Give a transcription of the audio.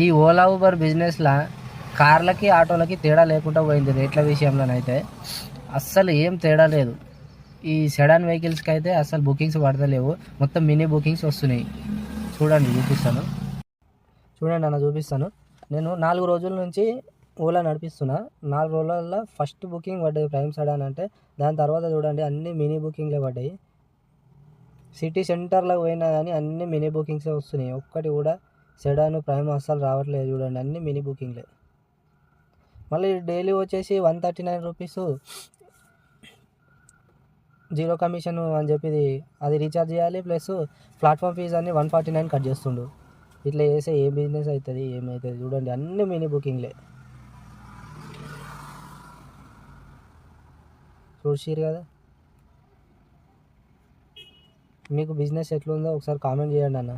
ఈ ఓలా ఊబర్ బిజినెస్లో కార్లకి ఆటోలకి తేడా లేకుండా పోయింది రేట్ల విషయంలోనైతే. అస్సలు ఏం తేడా లేదు. ఈ సెడాన్ వెహికల్స్కి అయితే అసలు బుకింగ్స్ పడతలేవు, మొత్తం మినీ బుకింగ్స్ వస్తున్నాయి. చూడండి చూపిస్తాను, చూడండి అన్న చూపిస్తాను. నేను 4 రోజుల నుంచి ఓలా నడిపిస్తున్నా. 4 రోజులలో ఫస్ట్ బుకింగ్ పడ్డది ప్రైమ్ సెడాన్ అంటే. దాని తర్వాత చూడండి అన్ని మినీ బుకింగ్లే పడ్డాయి. సిటీ సెంటర్లోకి పోయినా కానీ అన్ని మినీ బుకింగ్సే వస్తున్నాయి. ఒక్కటి కూడా సెడాన్ ప్రైమ్ అస్సలు రావట్లేదు. చూడండి అన్ని మినీ బుకింగ్లే. మళ్ళీ డైలీ వచ్చేసి 139 రూపీస్ జీరో కమిషన్ అని చెప్పి అది రీఛార్జ్ చేయాలి, ప్లస్ ప్లాట్ఫామ్ ఫీజ్ అని 149 కట్ చేస్తుండు. ఇట్లా చేస్తే ఏ బిజినెస్ అవుతుంది, ఏమవుతుంది? చూడండి అన్ని మినీ బుకింగ్లే. చూసిరు కదా. మీకు బిజినెస్ ఎట్లుందో ఒకసారి కామెంట్ చేయండి అన్న.